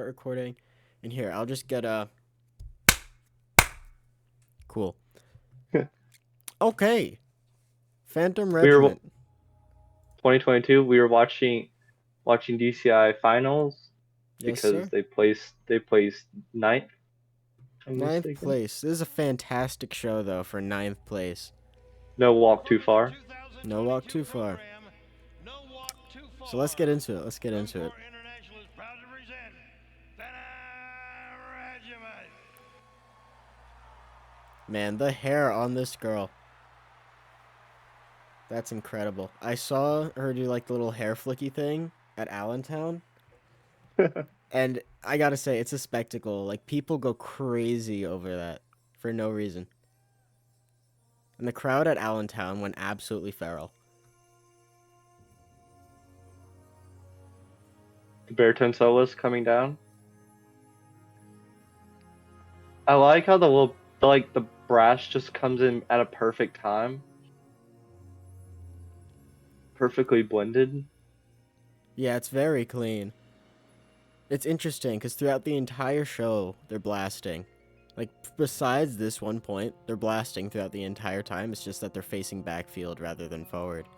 recording. And here, I'll just get a cool. Okay, Phantom We were Regiment. 2022. We were watching DCI finals Yes, because sir. they placed ninth. If I'm Ninth mistaken. place. This is a fantastic show, though, for ninth place. No walk too far. No walk too far. So let's get into it. Let's get into it. Man, the hair on this girl. That's incredible. I saw her do like the little hair flicky thing at Allentown. And I gotta say, it's a spectacle. Like, people go crazy over that for no reason. And the crowd at Allentown went absolutely feral. The baritone soloist coming down. I like how the brass just comes in at a perfect time, perfectly blended. Yeah, it's very clean. It's interesting because throughout the entire show, they're blasting. Like, besides this one point, they're blasting throughout the entire time. It's just that they're facing backfield rather than forward.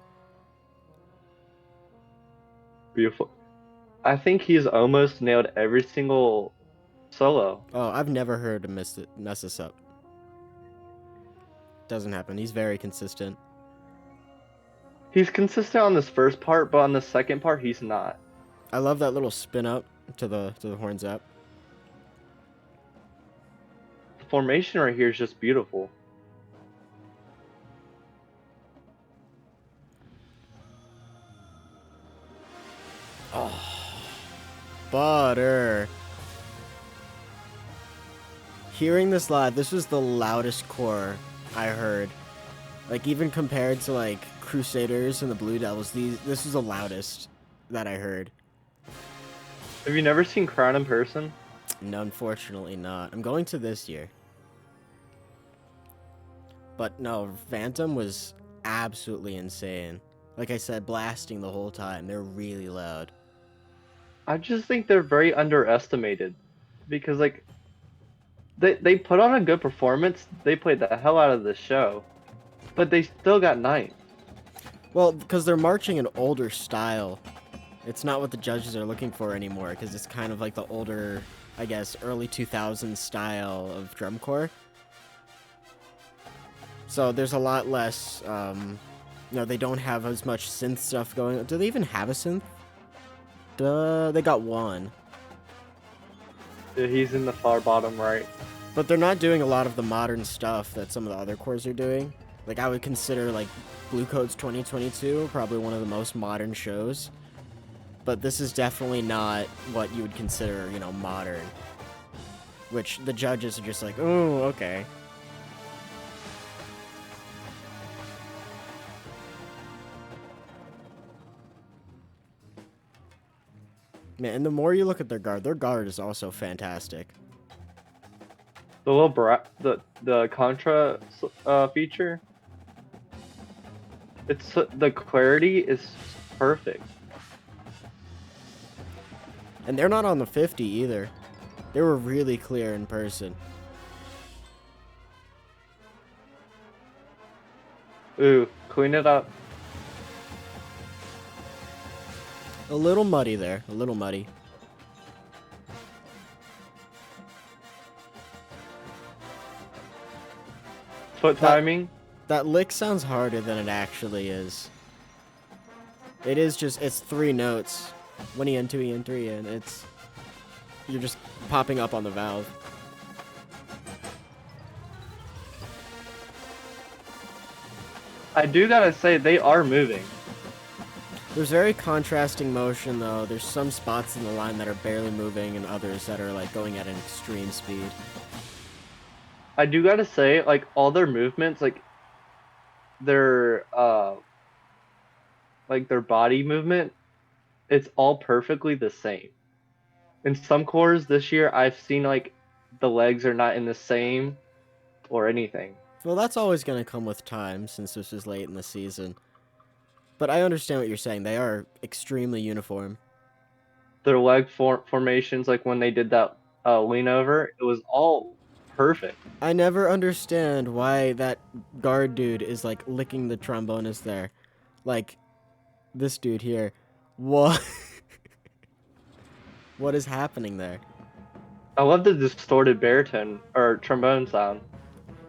Beautiful. I think he's almost nailed every single solo. Oh, I've never heard him mess this up. Doesn't happen. He's very consistent. He's consistent on this first part, but on the second part, he's not. I love that little spin up to the horns up. The formation right here is just beautiful. Oh, butter. Hearing this live, this was the loudest core I heard. Like, even compared to like Crusaders and the Blue Devils, this is the loudest that I heard. Have you never seen Crown in person? No, unfortunately not. I'm going to this year. But no, Phantom was absolutely insane. Like I said, blasting the whole time. They're really loud. I just think they're very underestimated because they put on a good performance. They played the hell out of the show, but they still got ninth. Well, because they're marching an older style. It's not what the judges are looking for anymore, because it's kind of like the older, I guess, early 2000s style of drum corps. So there's a lot less, they don't have as much synth stuff going on. Do they even have a synth? Duh, they got one. He's in the far bottom right. But they're not doing a lot of the modern stuff that some of the other corps are doing. Like, I would consider, like, Blue Coats 2022 probably one of the most modern shows. But this is definitely not what you would consider, modern. Which the judges are just like, oh, okay. Man, and the more you look at their guard is also fantastic. The contra feature. The clarity is perfect. And they're not on the 50 either. They were really clear in person. Ooh, clean it up. A little muddy there. A little muddy. Foot That timing. that lick sounds harder than it actually is. It is just, it's 3 notes. 1 EN, 2 EN, 3 EN. You're just popping up on the valve. I do gotta say they are moving. There's very contrasting motion, though. There's some spots in the line that are barely moving and others that are, like, going at an extreme speed. I do gotta say, like all their movements, their their body movement, it's all perfectly the same. In some cores this year, I've seen like the legs are not in the same or anything. Well, that's always going to come with time, since this is late in the season. But I understand what you're saying. They are extremely uniform. their formations, like when they did that lean over, it was all perfect. I never understand why that guard dude is like licking the trombonist there. Like this dude here. What? What is happening there? I love the distorted baritone or trombone sound.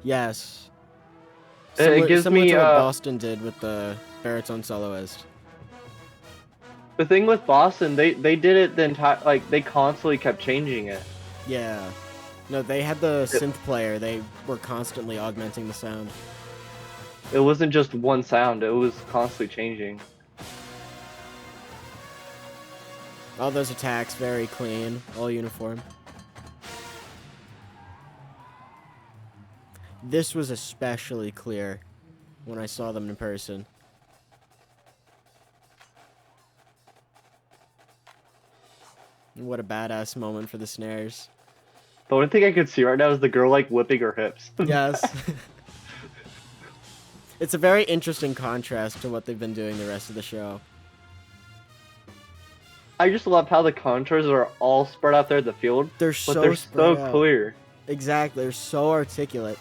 Yes. It gives Similar me to what Boston did with the baritone soloist. the thing with Boston, they did it the entire, like they constantly kept changing it. Yeah. No, they had the synth player. They were constantly augmenting the sound. It wasn't just one sound, it was constantly changing. All those attacks, very clean, all uniform. This was especially clear when I saw them in person. What a badass moment for the snares. The only thing I could see right now is the girl like whipping her hips. Yes. It's a very interesting contrast to what they've been doing the rest of the show. I just love how the contours are all spread out there in the field, They're but they're spread so out. clear. Exactly, they're so articulate.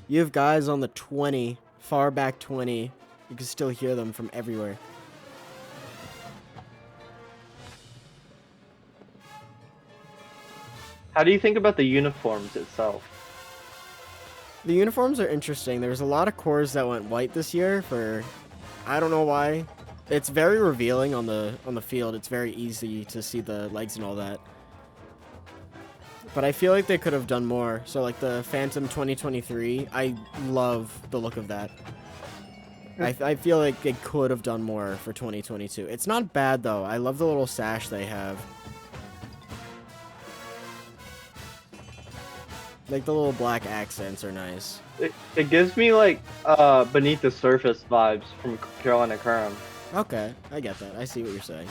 You have guys on the 20, far back 20. You can still hear them from everywhere. How do you think about the uniforms itself? The uniforms are interesting. There's a lot of corps that went white this year for I don't know why. It's very revealing on the field. It's very easy to see the legs and all that. But I feel like they could have done more. So like the Phantom 2023, I love the look of that. I feel like they could have done more for 2022. It's not bad though. I love the little sash they have. Like the little black accents are nice. It gives me like Beneath the Surface vibes from Carolina Crown, Okay, I get that. I see what you're saying.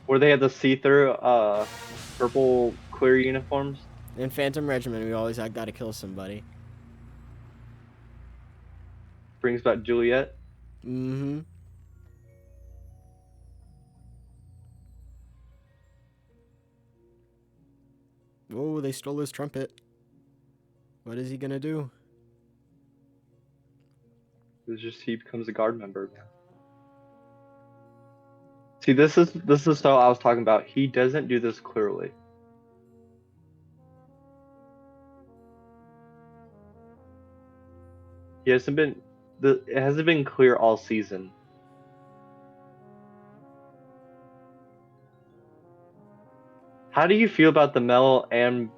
where they had the see-through purple clear uniforms. In Phantom Regiment, we always had gotta kill somebody. Brings back Juliet. Mm-hmm. Oh, they stole his trumpet. What is he gonna do? It's just he becomes a guard member. See, this is how I was talking about. He doesn't do this clearly. He hasn't been. It hasn't been clear all season. How do you feel about the metal and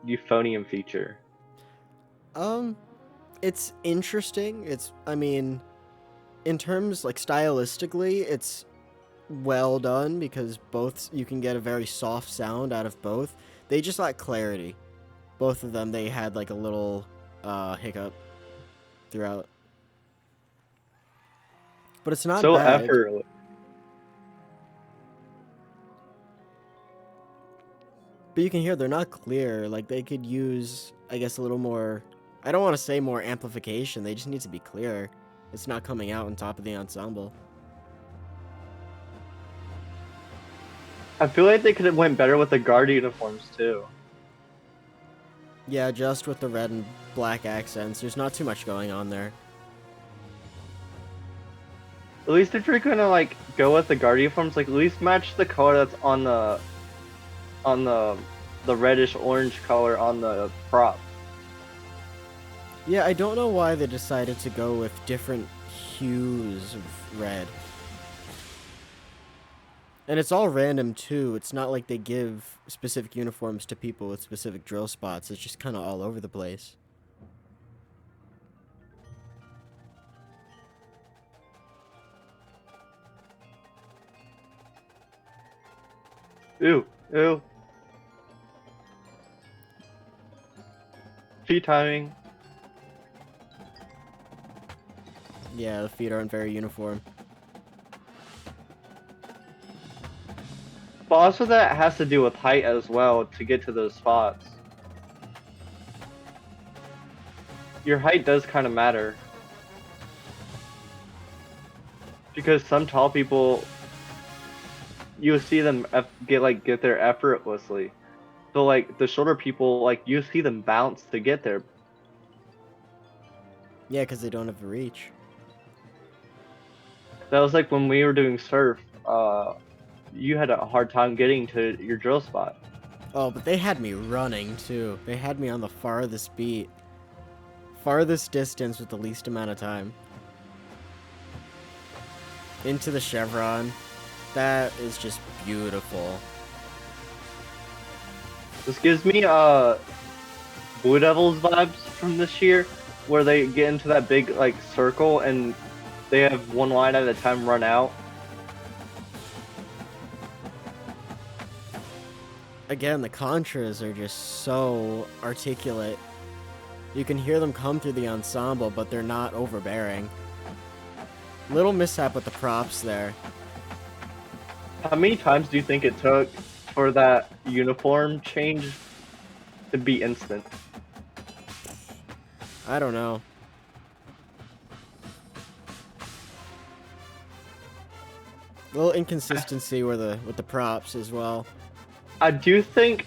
euphonium feature? It's interesting. I mean, in terms, like, stylistically, it's well done because both, you can get a very soft sound out of both. They just lack clarity. Both of them, they had, like, a little, hiccup throughout. But it's not So bad. effortless. But you can hear they're not clear. Like, they could use, I guess, a little more... I don't want to say more amplification. They just need to be clear. It's not coming out on top of the ensemble. I feel like they could have went better with the guard uniforms too. Yeah, just with the red and black accents. There's not too much going on there. At least if you're gonna like go with the guard uniforms, like at least match the color that's on the reddish orange color on the prop. Yeah, I don't know why they decided to go with different hues of red. And it's all random too. It's not like they give specific uniforms to people with specific drill spots. It's just kind of all over the place. Ew, ew. Feet timing. Yeah, the feet aren't very uniform. But also that has to do with height as well to get to those spots. Your height does kind of matter. Because some tall people you see them get there effortlessly. So like the shorter people, like you see them bounce to get there. Yeah, because they don't have the reach. That was like when we were doing surf. You had a hard time getting to your drill spot. Oh, but they had me running, too. They had me on the farthest beat. Farthest distance with the least amount of time. Into the chevron. That is just beautiful. This gives me Blue Devils vibes from this year, where they get into that big like circle and they have one line at a time run out. Again, the Contras are just so articulate. You can hear them come through the ensemble, but they're not overbearing. Little mishap with the props there. How many times do you think it took for that uniform change to be instant? I don't know. A little inconsistency with the props as well. I do think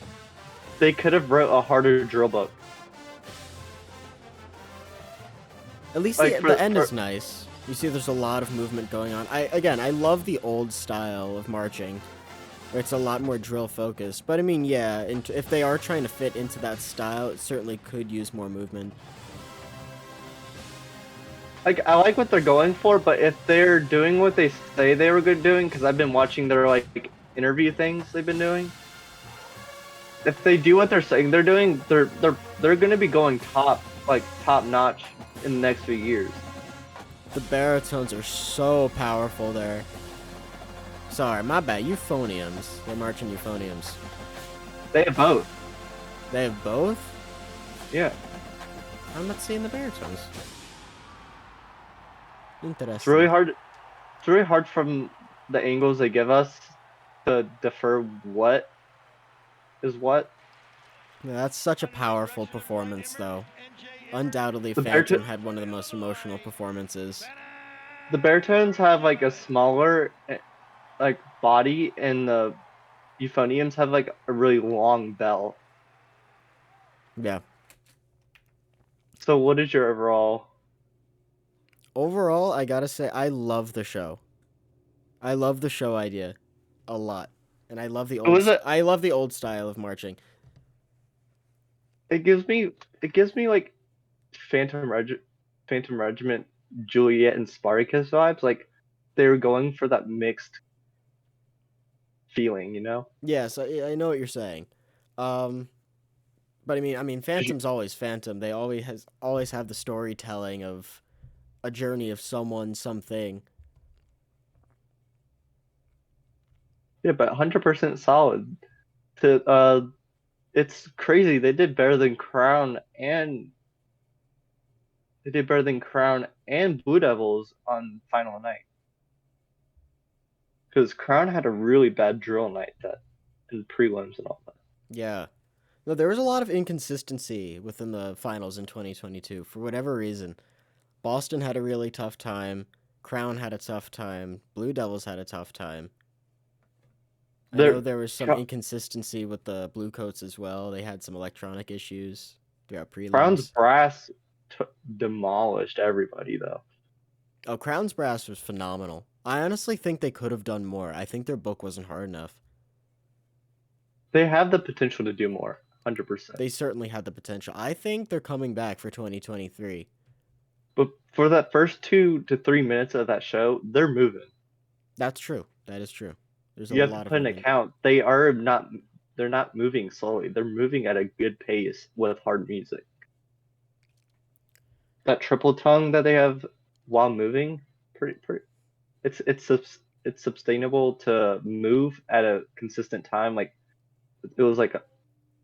they could have wrote a harder drill book. At least Like, the end is nice. You see there's a lot of movement going on. I love the old style of marching, where it's a lot more drill focused. But I mean, yeah, if they are trying to fit into that style, it certainly could use more movement. Like, I like what they're going for, but if they're doing what they say they were good doing, because I've been watching their like interview things they've been doing. If they do what they're saying they're doing, they're gonna be going top notch in the next few years. The baritones are so powerful there. Sorry, my bad. Euphoniums. They're marching euphoniums. They have both. They have both? Yeah. I'm not seeing the baritones. Interesting. It's really hard. It's really hard from the angles they give us to defer what is what. Yeah, that's such a powerful performance, though. Undoubtedly, The Phantom had one of the most emotional performances. the baritones have like a smaller like body, and the euphoniums have like a really long bell. Yeah. So what is your overall? Overall, I gotta say, I love the show. I love the show idea a lot, and I love the What was it? I love the old style of marching. It gives me like Phantom Regiment, Juliet, and Spartacus vibes. Like they were going for that mixed feeling, you know? Yes, I know what you're saying. Um, but I mean, Phantom's always Phantom. They always have the storytelling of a journey of someone, something. Yeah, but 100% solid. To it's crazy. They did better than Crown and Blue Devils on final night. Because Crown had a really bad drill night that in prelims and all that. Yeah. No, there was a lot of inconsistency within the finals in 2022 for whatever reason. Boston had a really tough time. Crown had a tough time. Blue Devils had a tough time. I know They're there was some inconsistency with the Bluecoats as well. They had some electronic issues throughout Crown's prelims. brass demolished everybody though. Oh, Crown's Brass was phenomenal. I honestly think they could have done more. I think their book wasn't hard enough. They have the potential to do more, 100%. They certainly had the potential. I think they're coming back for 2023. But for that first 2 to 3 minutes of that show, they're moving. That's true. That is true. There's a You have to lot of put in movement. account they're not moving slowly. They're moving at a good pace with hard music. That triple tongue that they have while moving, pretty it's sustainable to move at a consistent time. Like it was like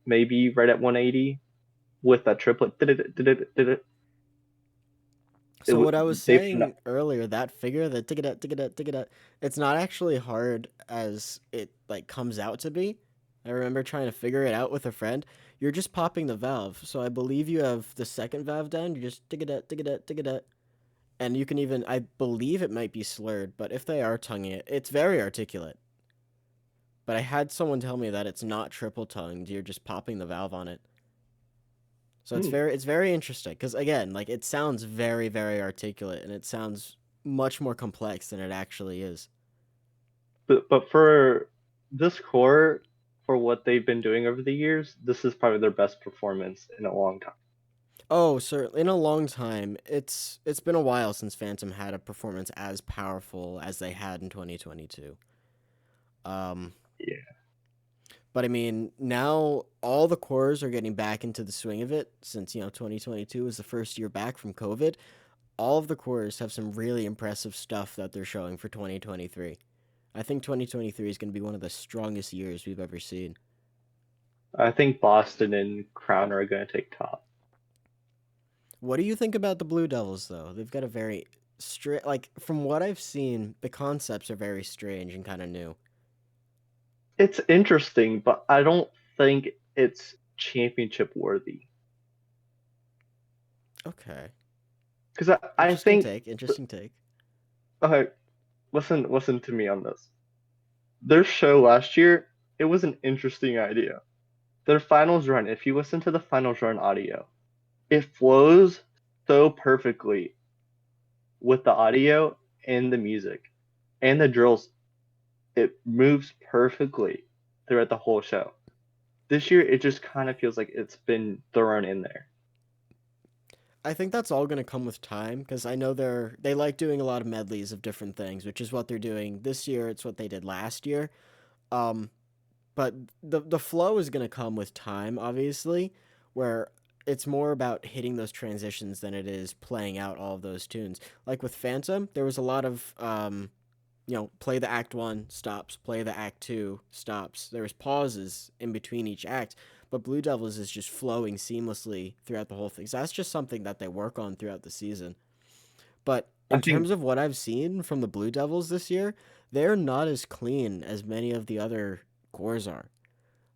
maybe right at 180 with that triplet. So what I was They've saying earlier, that figure, the ticket, it's not actually hard as it like comes out to be. I remember trying to figure it out with a friend. You're just popping the valve. So I believe you have the second valve down. You just ticket, and you can even, I believe it might be slurred, but if they are tonguing it, it's very articulate. But I had someone tell me that it's not triple tongued. You're just popping the valve on it. So Hmm. it's very interesting because again, like it sounds very very articulate and it sounds much more complex than it actually is. But for this core, for what they've been doing over the years, this is probably their best performance in a long time. Oh, sir, in a long time, it's been a while since Phantom had a performance as powerful as they had in 2022. Um, Yeah. but I mean, now all the cores are getting back into the swing of it since, 2022 was the first year back from COVID. All of the cores have some really impressive stuff that they're showing for 2023. I think 2023 is going to be one of the strongest years we've ever seen. I think Boston and Crown are going to take top. What do you think about the Blue Devils, though? They've got a very like from what I've seen, the concepts are very strange and kind of new. It's interesting, but I don't think it's championship worthy. Okay, Because I interesting think, take. Interesting take. okay, listen to me on this. Their show last year, it was an interesting idea. Their finals run, if you listen to the finals run audio, it flows so perfectly with the audio and the music and the drills. It moves perfectly throughout the whole show. This year, it just kind of feels like it's been thrown in there. I think that's all going to come with time because I know they like doing a lot of medleys of different things, which is what they're doing this year. It's what they did last year. Um, but the flow is going to come with time, obviously, where it's more about hitting those transitions than it is playing out all of those tunes. Like with Phantom, there was a lot of play the act one, stops, play the act two, stops. There was pauses in between each act, but Blue Devils is just flowing seamlessly throughout the whole thing. So that's just something that they work on throughout the season. But I in think terms of what I've seen from the Blue Devils this year, they're not as clean as many of the other cores are.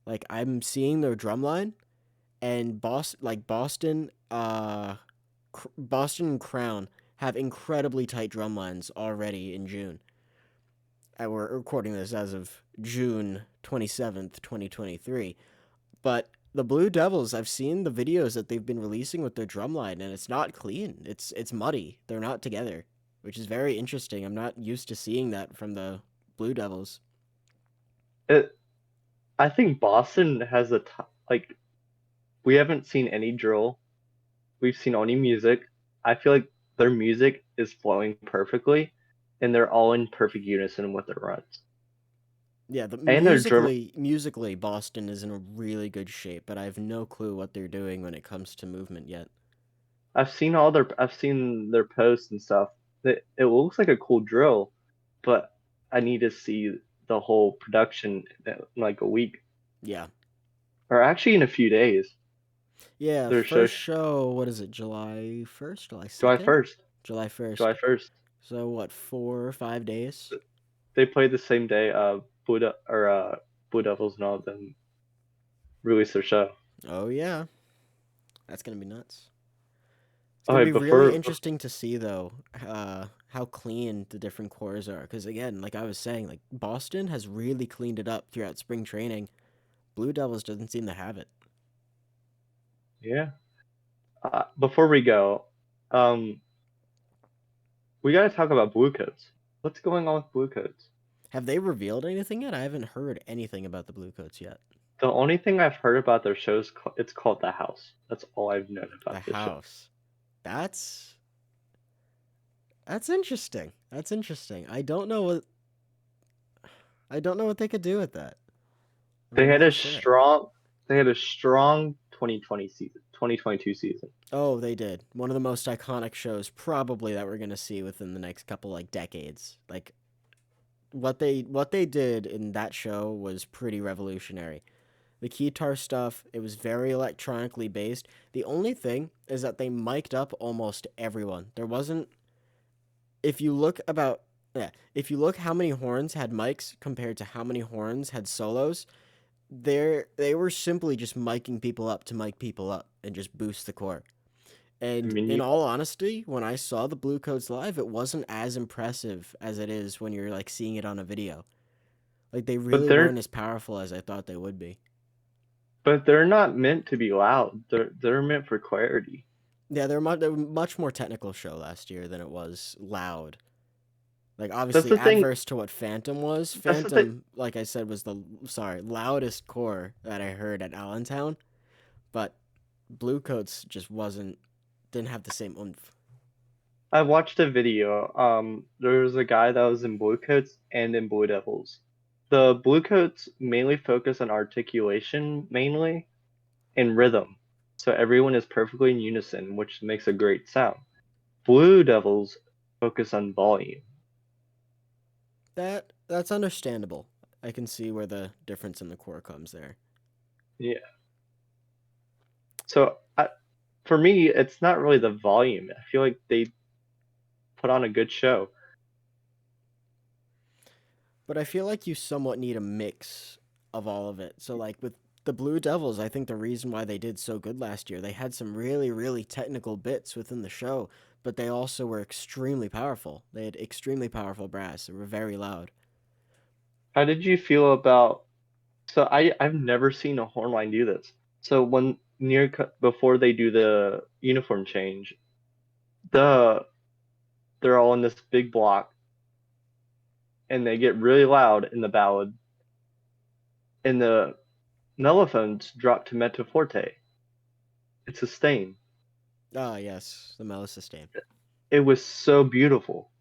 Like I'm seeing their drum line and Boston and Crown have incredibly tight drum lines already in June. We're recording this as of June 27th, 2023. But the Blue Devils, I've seen the videos that they've been releasing with their drumline, and it's not clean. It's muddy. They're not together, which is very interesting. I'm not used to seeing that from the Blue Devils. it. I think Boston has like we haven't seen any drill. We've seen only music. I feel like their music is flowing perfectly, and they're all in perfect unison with their runs. Yeah, the And their drum. musically, Boston is in a really good shape, but I have no clue what they're doing when it comes to movement yet. I've seen their posts and stuff. It looks like a cool drill, but I need to see the whole production in like a week Yeah. or actually in a few days. Yeah, Their show first show, what is it, July 1st, July July 2nd? 1st. July July 1st. 1st. So what, 4 or 5 days? They played the same day. Blue Devils and all of them released their show. Oh yeah, that's gonna be nuts. It's gonna Okay, be really interesting to see though, how clean the different cores are. Because again, like I was saying, like Boston has really cleaned it up throughout spring training. Blue Devils doesn't seem to have it. yeah. Before we go, um, we got to talk about Blue Coats. What's going on with Blue Coats? Have they revealed anything yet? I haven't heard anything about the Blue Coats yet. The only thing I've heard about their shows, it's called The House. That's all I've known The about the show. house. That's that's interesting. That's interesting. I don't know what they could do with that. They I'm had not a sure. strong, they had a strong 2020 season, 2022 season. Oh, they did. One of the most iconic shows probably that we're going to see within the next couple like decades. Like what they did in that show was pretty revolutionary. The keytar stuff, it was very electronically based. The only thing is that they mic'd up almost everyone. There wasn't if you look about yeah, if you look how many horns had mics compared to how many horns had solos, they were simply just miking people up to mic people up and just boost the core. I And mean, in you, all honesty, when I saw the Blue Coats live, it wasn't as impressive as it is when you're like seeing it on a video. Like they But really weren't they're as powerful as I thought they would be. but they're not meant to be loud. They're meant for clarity. Yeah, they were much more technical show last year than it was loud. Like That's obviously the thing. adverse to what Phantom was. That's the thing. Phantom, like I said, was the loudest core that I heard at Allentown, but Bluecoats just didn't have the same oomph. I watched a video. There was a guy that was in Blue Coats and in Blue Devils. The Blue Coats mainly focus on articulation, mainly, and rhythm. So everyone is perfectly in unison, which makes a great sound. Blue Devils focus on volume. That's understandable. I can see where the difference in the core comes there. Yeah. So for me, it's not really the volume. I feel like they put on a good show. But I feel like you somewhat need a mix of all of it. So like with the Blue Devils, I think the reason why they did so good last year, they had some really, really technical bits within the show, but they also were extremely powerful. They had extremely powerful brass. They were very loud. How did you feel about? So I've never seen a horn line do this. So when before they do the uniform change, the they're all in this big block and they get really loud in the ballad and the mellophones drop to mezzo forte. It's a stain. Ah, yes, the mellow sustain. It was so beautiful.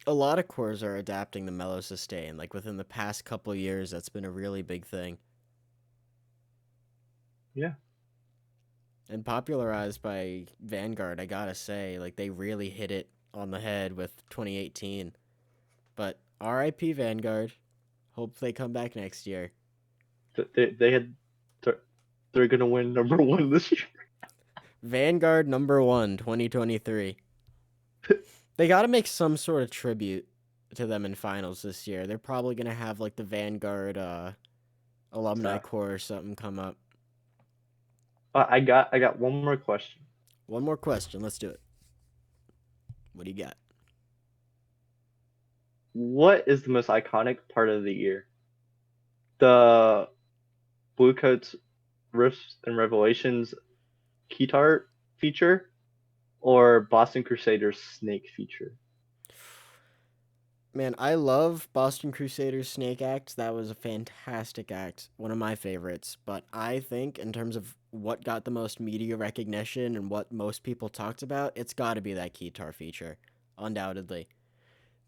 A lot of cores are adapting the mellow sustain. Like within the past couple years, that's been a really big thing. Yeah. And popularized by Vanguard, I gotta say, like they really hit it on the head with 2018. But RIP Vanguard. Hope they come back next year. They had they're gonna win number one this year. Vanguard number one, 2023. They gotta make some sort of tribute to them in finals this year. They're probably gonna have like the Vanguard alumni So corps or something come up. I got one more question. One more question. Let's do it. What do you got? What is the most iconic part of the year? The Bluecoats Rifts and Revelations Keytar feature or Boston Crusaders Snake feature? Man, I love Boston Crusaders Snake Act. That was a fantastic act, one of my favorites. But I think, in terms of what got the most media recognition and what most people talked about, it's got to be that Keytar feature, undoubtedly.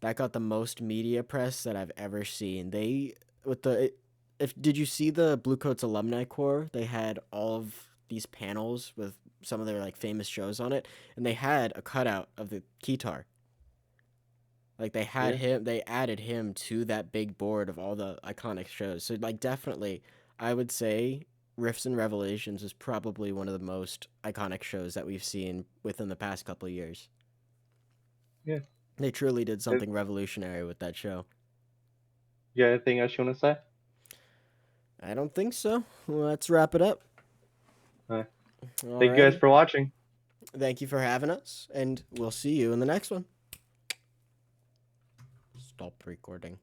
That got the most media press that I've ever seen. They with the if did you see the Bluecoats alumni corps? They had all of these panels with some of their like famous shows on it, and they had a cutout of the Keytar. Like Yeah, they added him to that big board of all the iconic shows. So like definitely, I would say Rifts and Revelations is probably one of the most iconic shows that we've seen within the past couple of years. yeah. They truly did Uh, something revolutionary with that show. You got anything else you want to say? I don't think so. Well, let's wrap it up. Uh, Thank you guys Alrighty. for watching. Thank you for having us, and we'll see you in the next one. Stop recording.